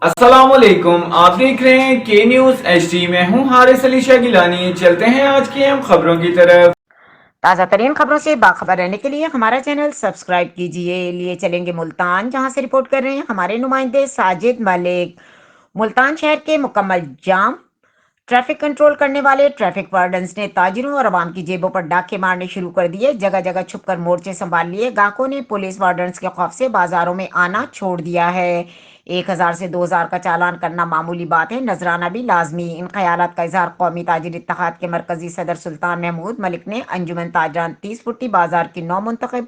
अस्सलाम वालेकुम, आप देख रहे हैं के न्यूज एचडी में हूं हारिस अली शाह गिलानी। चलते हैं आज की हम खबरों की तरफ। ताज़ा तरीन खबरों से बाखबर रहने के लिए हमारा चैनल सब्सक्राइब कीजिए। लिए चलेंगे मुल्तान, जहां से रिपोर्ट कर रहे हैं हमारे नुमाइंदे साजिद मलिक। मुल्तान शहर के मुकम्मल जाम, ट्रैफिक कंट्रोल करने वाले ट्रैफिक वार्डन्स ने ताजिरों और आवाम की जेबों पर डाके मारने शुरू कर दिए। जगह जगह छुपकर मोर्चे संभाल लिए। ग्राहकों ने पुलिस वार्डन्स के खौफ से बाजारों में आना छोड़ दिया है। 1,000 से 2,000 का चालान करना मामूली बात है, नजराना भी लाजमी। इन ख्यालात का इजहार कौमी ताजिर इत्तेहाद के मरकजी सदर सुल्तान महमूद मलिक ने अंजुमन ताजरान 30 फुटी बाजार की 9 मुंतखब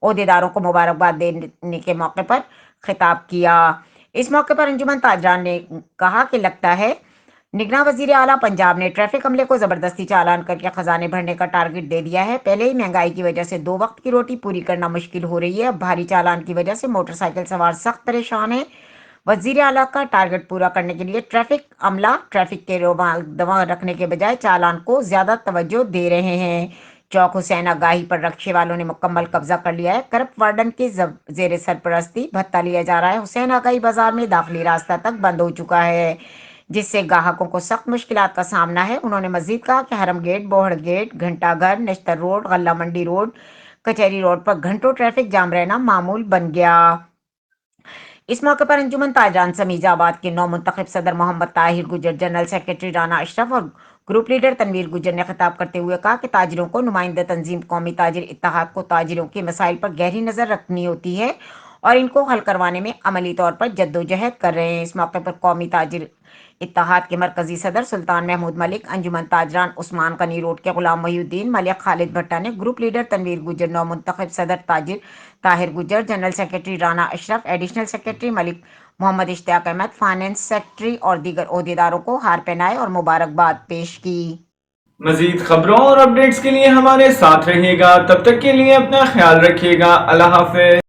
ओहदेदारों को मुबारकबाद देने के मौके पर खिताब किया। इस मौके पर अंजुमन ताजरान ने कहा कि लगता है निगरान वजीर आला पंजाब ने ट्रैफिक अमले को जबरदस्ती चालान करके खजाने भरने का टारगेट दे दिया है। पहले ही महंगाई की वजह से 2 वक्त की रोटी पूरी करना मुश्किल हो रही है, अब भारी चालान की वजह से मोटरसाइकिल सवार सख्त परेशान है। वजीर आला का टारगेट पूरा करने के लिए ट्रैफिक अमला ट्रैफिक के दवा रखने के बजाय चालान को ज्यादा तवज्जो दे रहे हैं। चौक हुसैन आगाही पर रक्शे वालों ने मुकम्मल कब्जा कर लिया है। करप्ट वार्डन के जेर सरपरस्ती भत्ता लिया जा रहा है। हुसैन आगाही बाजार में दाखिली रास्ता तक बंद हो चुका है, जिससे ग्राहकों को सख्त मुश्किलात का सामना है। उन्होंने मजीद कहा कि हरम गेट, बोहड़ गेट, घंटाघर, नश्तर रोड, गल्ला मंडी रोड, कचहरी रोड पर घंटों ट्रैफिक जाम रहना मामूल बन गया। इस मौके पर अंजुमन ताजरान समीजाबाद के नौ मुंतखब सदर मोहम्मद ताहिर गुजर, जनरल सेक्रेटरी राना अशरफ और ग्रुप लीडर तनवीर गुजर ने खिताब करते हुए कहा कि ताजिरों को नुमाइंदा तंजीम कौमी ताजिर इत्तेहाद को ताजिरों के मसाइल पर गहरी नजर रखनी होती है और इनको हल करवाने में अमली तौर पर जद्दोजहद कर रहे हैं। इस मौके पर कौमी ताजिर इत्तेहाद के मरकजी सदर सुल्तान महमूद मलिक, अंजुमन ताजरान उस्मान गनी रोड के गुलाम मोहिउद्दीन, मलिक खालिद भट्टा ने ग्रुप लीडर तनवीर गुजर, नौ मुंतखब सदर ताजिर Tahir Gujjar, general secretary Rana Ashraf, additional secretary Malik Mohammad Ishtiaq Ahmad, finance secretary और दीगर ओहदेदारों को हार पहनाए और मुबारकबाद पेश की। मजीद खबरों और अपडेट्स के लिए हमारे साथ रहिएगा। तब तक के लिए अपना ख्याल रखिएगा। अल्लाह हाफिज।